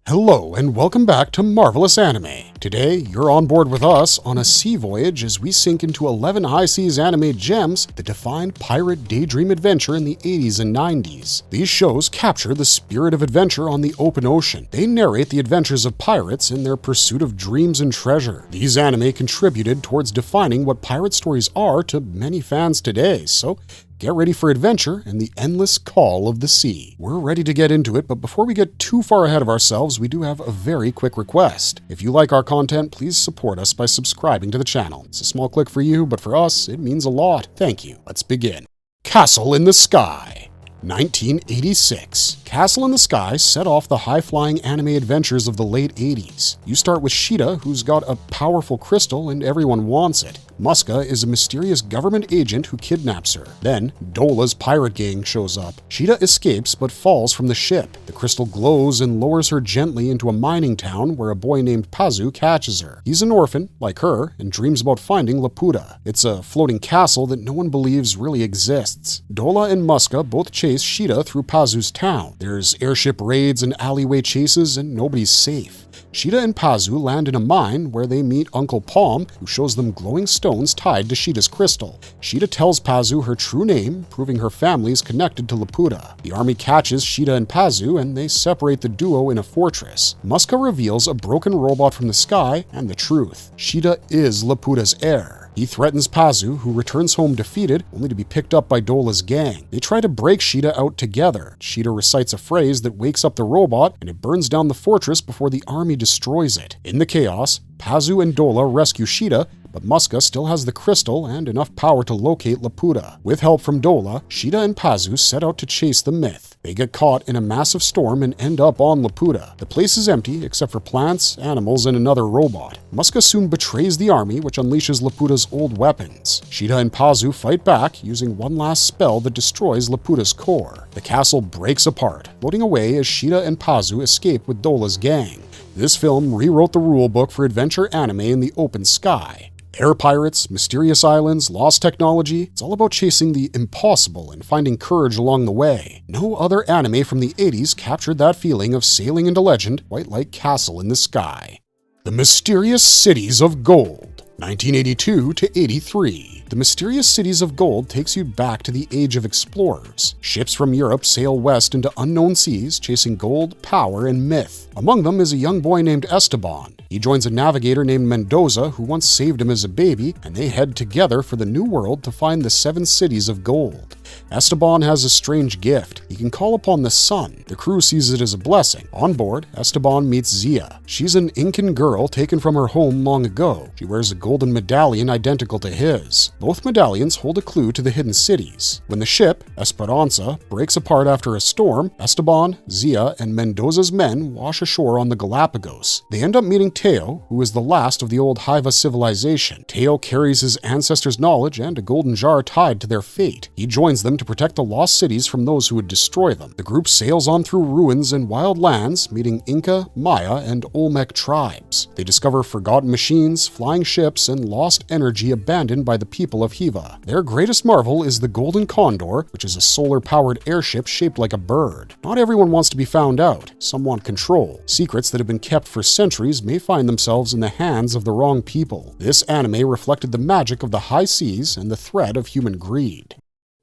Hello and welcome back to Marvelous Anime. Today, you're on board with us on a sea voyage as we sink into 11 high seas anime gems that defined Pirate-Daydream adventure in the 80s and 90s. These shows capture the spirit of adventure on the open ocean. They narrate the adventures of pirates in their pursuit of dreams and treasure. These anime contributed towards defining what pirate stories are to many fans today, so get ready for adventure and the endless call of the sea. We're ready to get into it, but before we get too far ahead of ourselves, we do have a very quick request. If you like our content, please support us by subscribing to the channel. It's a small click for you, but for us, it means a lot. Thank you. Let's begin. Castle in the Sky. 1986. Castle in the Sky set off the high-flying anime adventures of the late 80s. You start with Sheeta, who's got a powerful crystal and everyone wants it. Muska is a mysterious government agent who kidnaps her. Then, Dola's pirate gang shows up. Sheeta escapes but falls from the ship. The crystal glows and lowers her gently into a mining town where a boy named Pazu catches her. He's an orphan, like her, and dreams about finding Laputa. It's a floating castle that no one believes really exists. Dola and Muska both chase Sheeta through Pazu's town. There's airship raids and alleyway chases, and nobody's safe. Sheeta and Pazu land in a mine where they meet Uncle Palm, who shows them glowing stones tied to Sheeta's crystal. Sheeta tells Pazu her true name, proving her family is connected to Laputa. The army catches Sheeta and Pazu, and they separate the duo in a fortress. Muska reveals a broken robot from the sky and the truth. Sheeta is Laputa's heir. He threatens Pazu, who returns home defeated, only to be picked up by Dola's gang. They try to break Sheeta out together. Sheeta recites a phrase that wakes up the robot, and it burns down the fortress before the army destroys it. In the chaos, Pazu and Dola rescue Sheeta, but Muska still has the crystal and enough power to locate Laputa. With help from Dola, Sheeta and Pazu set out to chase the myth. They get caught in a massive storm and end up on Laputa. The place is empty except for plants, animals, and another robot. Muska soon betrays the army, which unleashes Laputa's old weapons. Sheeta and Pazu fight back using one last spell that destroys Laputa's core. The castle breaks apart, floating away as Sheeta and Pazu escape with Dola's gang. This film rewrote the rulebook for adventure anime in the open sky. Air pirates, mysterious islands, lost technology, it's all about chasing the impossible and finding courage along the way. No other anime from the 80s captured that feeling of sailing into legend quite like Castle in the Sky. The Mysterious Cities of Gold. 1982 to 83. The Mysterious Cities of Gold takes you back to the age of explorers. Ships from Europe sail west into unknown seas, chasing gold, power, and myth. Among them is a young boy named Esteban. He joins a navigator named Mendoza who once saved him as a baby, and they head together for the New World to find the 7 cities of gold. Esteban has a strange gift. He can call upon the sun. The crew sees it as a blessing. On board, Esteban meets Zia. She's an Incan girl taken from her home long ago. She wears a golden medallion identical to his. Both medallions hold a clue to the hidden cities. When the ship, Esperanza, breaks apart after a storm, Esteban, Zia, and Mendoza's men wash ashore on the Galapagos. They end up meeting Teo, who is the last of the old Haiva civilization. Teo carries his ancestors' knowledge and a golden jar tied to their fate. He joins them to protect the lost cities from those who would destroy them. The group sails on through ruins and wild lands, meeting Inca, Maya, and Olmec tribes. They discover forgotten machines, flying ships, and lost energy abandoned by the people of Hiva. Their greatest marvel is the Golden Condor, which is a solar-powered airship shaped like a bird. Not everyone wants to be found out. Some want control. Secrets that have been kept for centuries may find themselves in the hands of the wrong people. This anime reflected the magic of the high seas and the threat of human greed.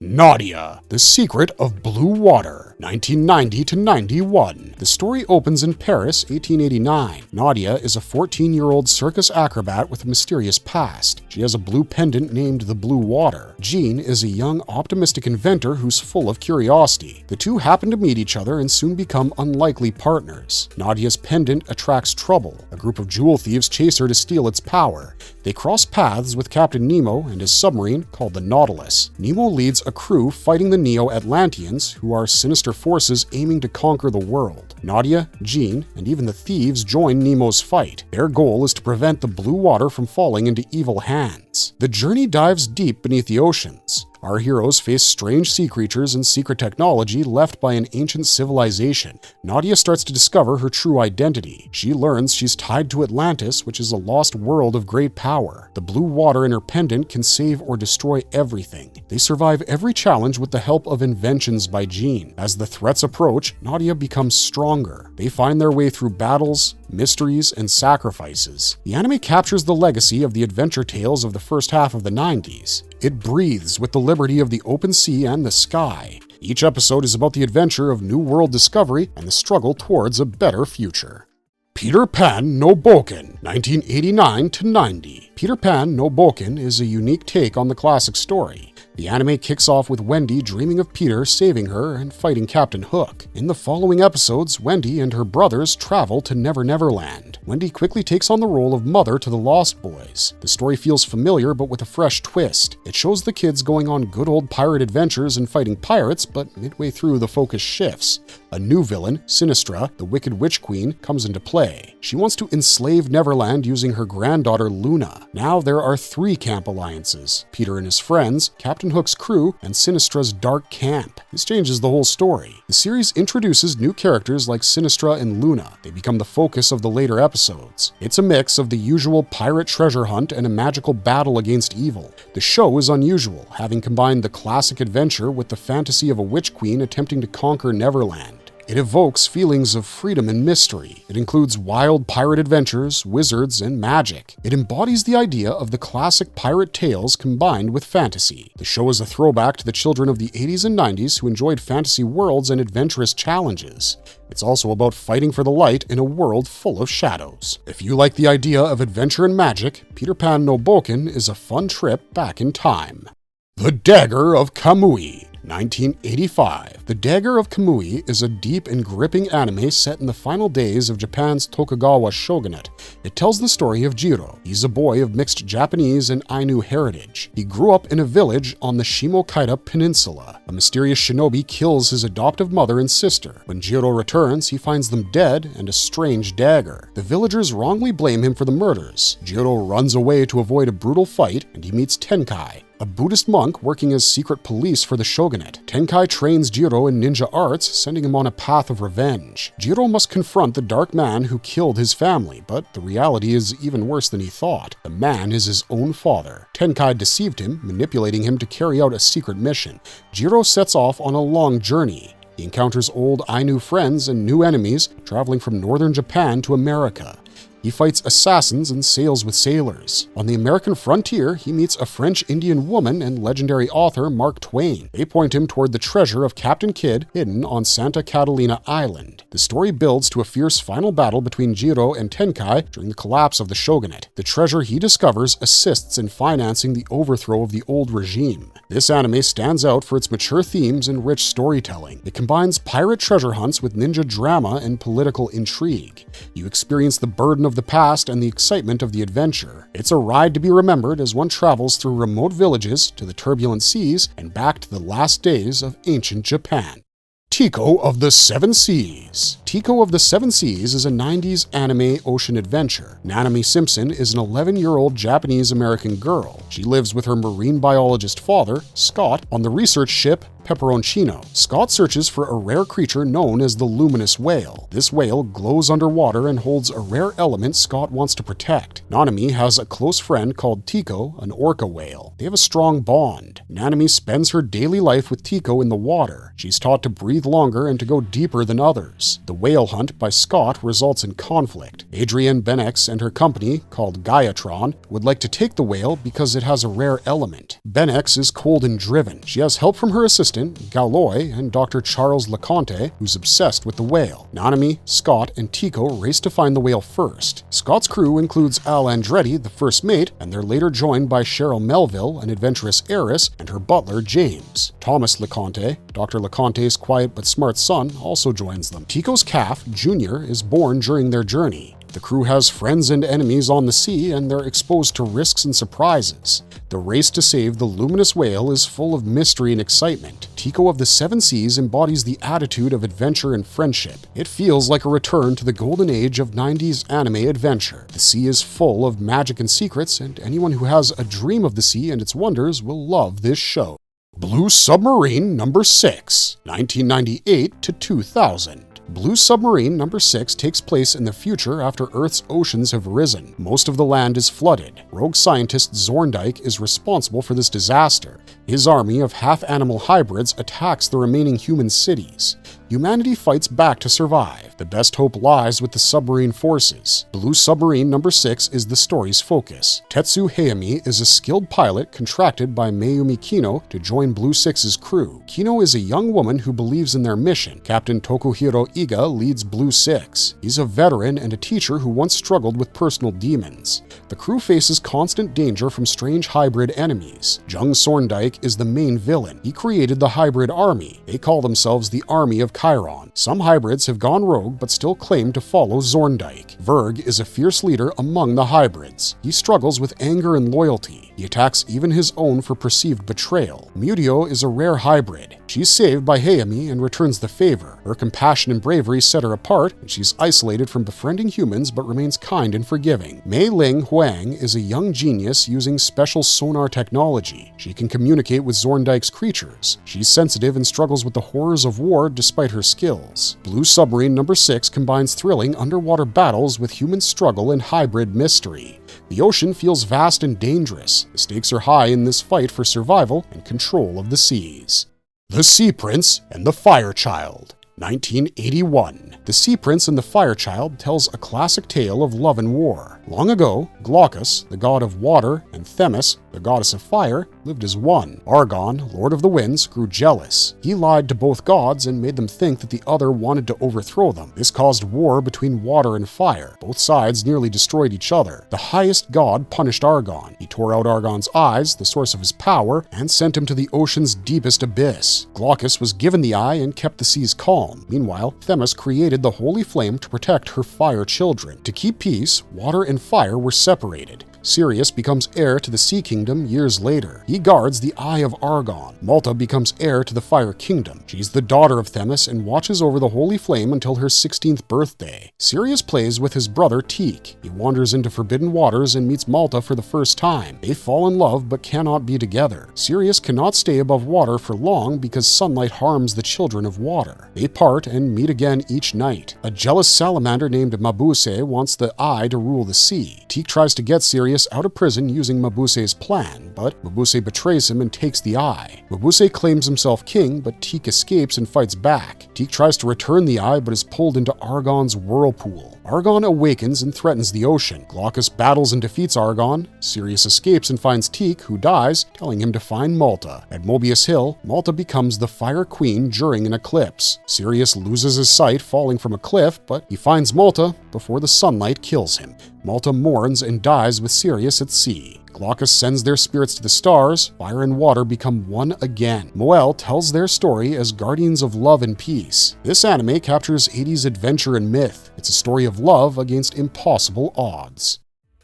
Nadia, The Secret of Blue Water, 1990 to 91. The story opens in Paris, 1889. Nadia is a 14-year-old circus acrobat with a mysterious past. She has a blue pendant named the Blue Water. Jean is a young, optimistic inventor who's full of curiosity. The two happen to meet each other and soon become unlikely partners. Nadia's pendant attracts trouble. A group of jewel thieves chase her to steal its power. They cross paths with Captain Nemo and his submarine called the Nautilus. Nemo leads a crew fighting the Neo-Atlanteans, who are sinister forces aiming to conquer the world. Nadia, Jean, and even the thieves join Nemo's fight. Their goal is to prevent the blue water from falling into evil hands. The journey dives deep beneath the oceans. Our heroes face strange sea creatures and secret technology left by an ancient civilization. Nadia starts to discover her true identity. She learns she's tied to Atlantis, which is a lost world of great power. The blue water in her pendant can save or destroy everything. They survive every challenge with the help of inventions by Jean. As the threats approach, Nadia becomes stronger. They find their way through battles, mysteries, and sacrifices. The anime captures the legacy of the adventure tales of the first half of the 90s. It breathes with the liberty of the open sea and the sky. Each episode is about the adventure of new world discovery and the struggle towards a better future. Peter Pan no Boken, 1989 to 90. Peter Pan no Boken is a unique take on the classic story. The anime kicks off with Wendy dreaming of Peter saving her and fighting Captain Hook. In the following episodes, Wendy and her brothers travel to Never Never Land. Wendy quickly takes on the role of mother to the Lost Boys. The story feels familiar but with a fresh twist. It shows the kids going on good old pirate adventures and fighting pirates, but midway through the focus shifts. A new villain, Sinistra, the Wicked Witch Queen, comes into play. She wants to enslave Neverland using her granddaughter Luna. Now there are 3 camp alliances: Peter and his friends, Captain Hook's crew, and Sinistra's dark camp. This changes the whole story. The series introduces new characters like Sinistra and Luna. They become the focus of the later episodes. It's a mix of the usual pirate treasure hunt and a magical battle against evil. The show is unusual, having combined the classic adventure with the fantasy of a witch queen attempting to conquer Neverland. It evokes feelings of freedom and mystery. It includes wild pirate adventures, wizards, and magic. It embodies the idea of the classic pirate tales combined with fantasy. The show is a throwback to the children of the 80s and 90s who enjoyed fantasy worlds and adventurous challenges. It's also about fighting for the light in a world full of shadows. If you like the idea of adventure and magic, Peter Pan no Boken is a fun trip back in time. The Dagger of Kamui, 1985. The Dagger of Kamui is a deep and gripping anime set in the final days of Japan's Tokugawa shogunate. It tells the story of Jiro. He's a boy of mixed Japanese and Ainu heritage. He grew up in a village on the Shimokaida Peninsula. A mysterious shinobi kills his adoptive mother and sister. When Jiro returns, he finds them dead and a strange dagger. The villagers wrongly blame him for the murders. Jiro runs away to avoid a brutal fight, and he meets Tenkai, a Buddhist monk working as secret police for the shogunate. Tenkai trains Jiro in ninja arts, sending him on a path of revenge. Jiro must confront the dark man who killed his family, but the reality is even worse than he thought. The man is his own father. Tenkai deceived him, manipulating him to carry out a secret mission. Jiro sets off on a long journey. He encounters old Ainu friends and new enemies, traveling from northern Japan to America. He fights assassins and sails with sailors. On the American frontier, he meets a French Indian woman and legendary author Mark Twain. They point him toward the treasure of Captain Kidd hidden on Santa Catalina Island. The story builds to a fierce final battle between Jiro and Tenkai during the collapse of the shogunate. The treasure he discovers assists in financing the overthrow of the old regime. This anime stands out for its mature themes and rich storytelling. It combines pirate treasure hunts with ninja drama and political intrigue. You experience the burden of the past and the excitement of the adventure. It's a ride to be remembered as one travels through remote villages to the turbulent seas and back to the last days of ancient Japan. Tico of the Seven Seas. Tico of the Seven Seas is a 90s anime ocean adventure. Nanami Simpson is an 11-year-old Japanese-American girl. She lives with her marine biologist father, Scott, on the research ship Peperoncino. Scott searches for a rare creature known as the luminous whale. This whale glows underwater and holds a rare element Scott wants to protect. Nanami has a close friend called Tico, an orca whale. They have a strong bond. Nanami spends her daily life with Tico in the water. She's taught to breathe longer and to go deeper than others. The whale hunt by Scott results in conflict. Adrienne Benex and her company, called Gaiatron, would like to take the whale because it has a rare element. Benex is cold and driven. She has help from her assistant, Galoy, and Dr. Charles Leconte, who's obsessed with the whale. Nanami, Scott, and Tico race to find the whale first. Scott's crew includes Al Andretti, the first mate, and they're later joined by Cheryl Melville, an adventurous heiress, and her butler, James. Thomas Leconte, Dr. Leconte's quiet but smart son, also joins them. Tico's calf, Junior, is born during their journey. The crew has friends and enemies on the sea, and they're exposed to risks and surprises. The race to save the luminous whale is full of mystery and excitement. Tico of the Seven Seas embodies the attitude of adventure and friendship. It feels like a return to the golden age of 90s anime adventure. The sea is full of magic and secrets, and anyone who has a dream of the sea and its wonders will love this show. Blue Submarine No. 6, 1998 to 2000. Blue Submarine No. 6 takes place in the future after Earth's oceans have risen. Most of the land is flooded. Rogue scientist Zorndike is responsible for this disaster. His army of half-animal hybrids attacks the remaining human cities. Humanity fights back to survive. The best hope lies with the submarine forces. Blue Submarine No. 6 is the story's focus. Tetsu Hayami is a skilled pilot contracted by Mayumi Kino to join Blue 6's crew. Kino is a young woman who believes in their mission. Captain Tokuhiro Iga leads Blue 6. He's a veteran and a teacher who once struggled with personal demons. The crew faces constant danger from strange hybrid enemies. Jung Sorndike is the main villain. He created the hybrid army. They call themselves the Army of Chiron. Some hybrids have gone rogue but still claim to follow Zorndike. Verg is a fierce leader among the hybrids. He struggles with anger and loyalty. He attacks even his own for perceived betrayal. Mutio is a rare hybrid. She's saved by Hayami and returns the favor. Her compassion and bravery set her apart, and she's isolated from befriending humans but remains kind and forgiving. Mei Ling Huang is a young genius using special sonar technology. She can communicate with Zorndike's creatures. She's sensitive and struggles with the horrors of war despite her skills. Blue Submarine No. 6 combines thrilling underwater battles with human struggle and hybrid mystery. The ocean feels vast and dangerous. The stakes are high in this fight for survival and control of the seas. The Sea Prince and the Firechild, 1981. The Sea Prince and the Firechild tells a classic tale of love and war. Long ago, Glaucus, the god of water, and Themis, the goddess of fire, lived as one. Argon, lord of the winds, grew jealous. He lied to both gods and made them think that the other wanted to overthrow them. This caused war between water and fire. Both sides nearly destroyed each other. The highest god punished Argon. He tore out Argon's eyes, the source of his power, and sent him to the ocean's deepest abyss. Glaucus was given the eye and kept the seas calm. Meanwhile, Themis created the holy flame to protect her fire children. To keep peace, water and fire were separated. Sirius becomes heir to the Sea Kingdom years later. He guards the Eye of Argon. Malta becomes heir to the Fire Kingdom. She's the daughter of Themis and watches over the Holy Flame until her 16th birthday. Sirius plays with his brother Tico. He wanders into forbidden waters and meets Malta for the first time. They fall in love but cannot be together. Sirius cannot stay above water for long because sunlight harms the children of water. They part and meet again each night. A jealous salamander named Mabuse wants the Eye to rule the sea. Tico tries to get Sirius out of prison using Mabuse's plan, but Mabuse betrays him and takes the Eye. Mabuse claims himself king, but Tico escapes and fights back. Tico tries to return the Eye, but is pulled into Argon's whirlpool. Argon awakens and threatens the ocean. Glaucus battles and defeats Argon. Sirius escapes and finds Tico, who dies, telling him to find Malta. At Mobius Hill, Malta becomes the Fire Queen during an eclipse. Sirius loses his sight falling from a cliff, but he finds Malta before the sunlight kills him. Malta mourns and dies with Sirius at sea. Glaucus sends their spirits to the stars. Fire and water become one again. Moel tells their story as guardians of love and peace. This anime captures 80s adventure and myth. It's a story of love against impossible odds.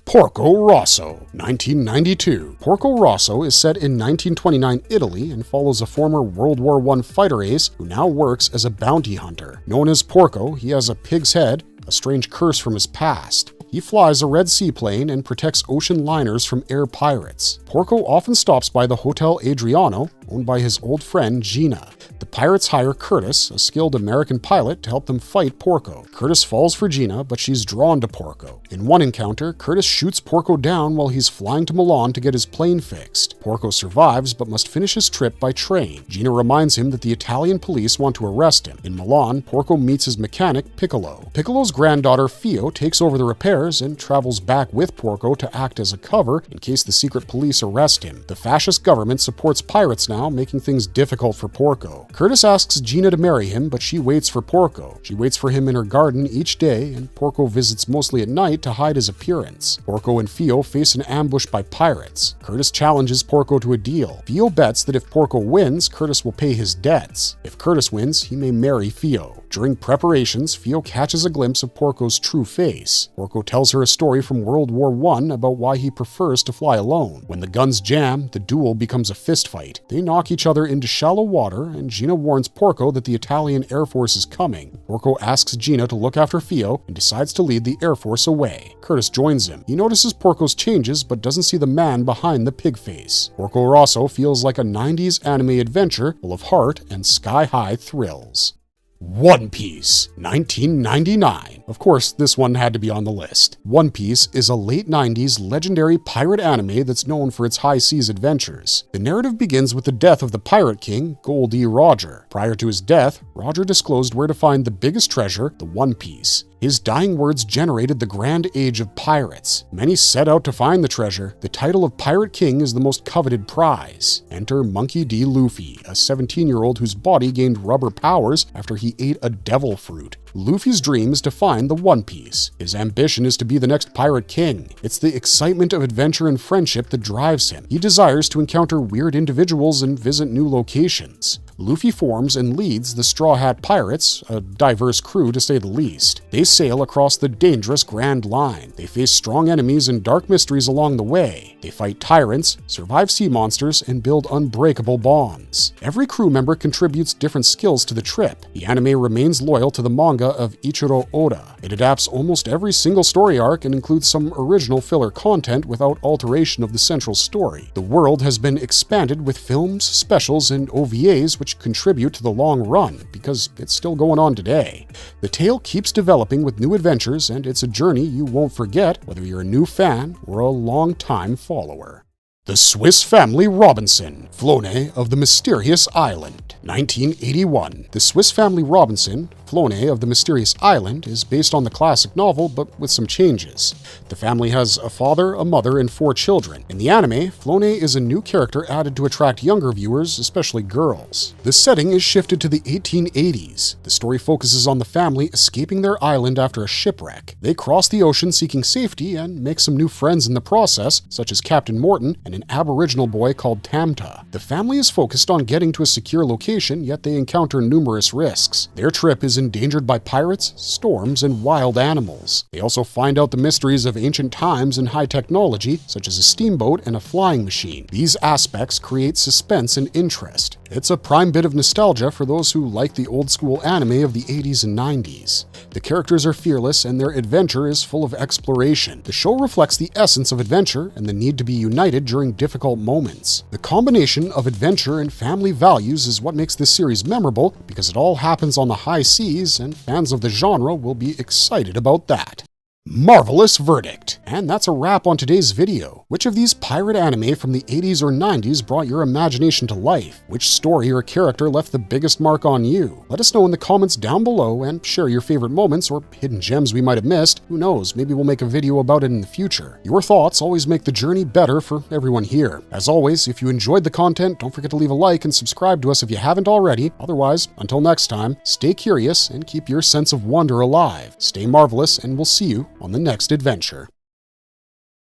Porco Rosso, 1992. Porco Rosso is set in 1929 Italy and follows a former World War I fighter ace who now works as a bounty hunter. Known as Porco, he has a pig's head, a strange curse from his past. He flies a red seaplane and protects ocean liners from air pirates. Porco often stops by the Hotel Adriano, owned by his old friend Gina. The pirates hire Curtis, a skilled American pilot, to help them fight Porco. Curtis falls for Gina, but she's drawn to Porco. In one encounter, Curtis shoots Porco down while he's flying to Milan to get his plane fixed. Porco survives, but must finish his trip by train. Gina reminds him that the Italian police want to arrest him. In Milan, Porco meets his mechanic, Piccolo. Piccolo's granddaughter, Fio, takes over the repairs and travels back with Porco to act as a cover in case the secret police arrest him. The fascist government supports pirates now, making things difficult for Porco. Curtis asks Gina to marry him, but she waits for Porco. She waits for him in her garden each day, and Porco visits mostly at night to hide his appearance. Porco and Fio face an ambush by pirates. Curtis challenges Porco to a deal. Fio bets that if Porco wins, Curtis will pay his debts. If Curtis wins, he may marry Fio. During preparations, Fio catches a glimpse of Porco's true face. Porco tells her a story from World War I about why he prefers to fly alone. When the guns jam, the duel becomes a fistfight. They knock each other into shallow water, and Gina warns Porco that the Italian Air Force is coming. Porco asks Gina to look after Fio and decides to lead the Air Force away. Curtis joins him. He notices Porco's changes but doesn't see the man behind the pig face. Porco Rosso feels like a 90s anime adventure full of heart and sky-high thrills. One Piece, 1999. Of course, this one had to be on the list. One Piece is a late 90s legendary pirate anime that's known for its high seas adventures. The narrative begins with the death of the pirate king, Goldie Roger. Prior to his death, Roger disclosed where to find the biggest treasure, the One Piece. His dying words generated the grand age of pirates. Many set out to find the treasure. The title of Pirate King is the most coveted prize. Enter Monkey D. Luffy, a 17-year-old whose body gained rubber powers after he ate a devil fruit. Luffy's dream is to find the One Piece. His ambition is to be the next Pirate King. It's the excitement of adventure and friendship that drives him. He desires to encounter weird individuals and visit new locations. Luffy forms and leads the Straw Hat Pirates, a diverse crew to say the least. They sail across the dangerous Grand Line. They face strong enemies and dark mysteries along the way. They fight tyrants, survive sea monsters, and build unbreakable bonds. Every crew member contributes different skills to the trip. The anime remains loyal to the manga of Ichiro Oda. It adapts almost every single story arc and includes some original filler content without alteration of the central story. The world has been expanded with films, specials, and OVAs which contribute to the long run, because it's still going on today. The tale keeps developing with new adventures, and it's a journey you won't forget whether you're a new fan or a long-time follower. The Swiss Family Robinson, Flone of the Mysterious Island, 1981. The Swiss Family Robinson, Flone of the Mysterious Island, is based on the classic novel, but with some changes. The family has a father, a mother, and 4 children. In the anime, Flone is a new character added to attract younger viewers, especially girls. The setting is shifted to the 1880s. The story focuses on the family escaping their island after a shipwreck. They cross the ocean seeking safety and make some new friends in the process, such as Captain Morton and an Aboriginal boy called Tamta. The family is focused on getting to a secure location, yet they encounter numerous risks. Their trip is endangered by pirates, storms, and wild animals. They also find out the mysteries of ancient times and high technology, such as a steamboat and a flying machine. These aspects create suspense and interest. It's a prime bit of nostalgia for those who like the old-school anime of the 80s and 90s. The characters are fearless and their adventure is full of exploration. The show reflects the essence of adventure and the need to be united during difficult moments. The combination of adventure and family values is what makes this series memorable, because it all happens on the high seas, and fans of the genre will be excited about that. Marvelous verdict. And that's a wrap on today's video. Which of these pirate anime from the 80s or 90s brought your imagination to life? Which story or character left the biggest mark on you? Let us know in the comments down below and share your favorite moments or hidden gems we might have missed. Who knows, maybe we'll make a video about it in the future. Your thoughts always make the journey better for everyone here. As always, if you enjoyed the content, don't forget to leave a like and subscribe to us if you haven't already. Otherwise, until next time, stay curious and keep your sense of wonder alive. Stay marvelous, and we'll see you on the next adventure.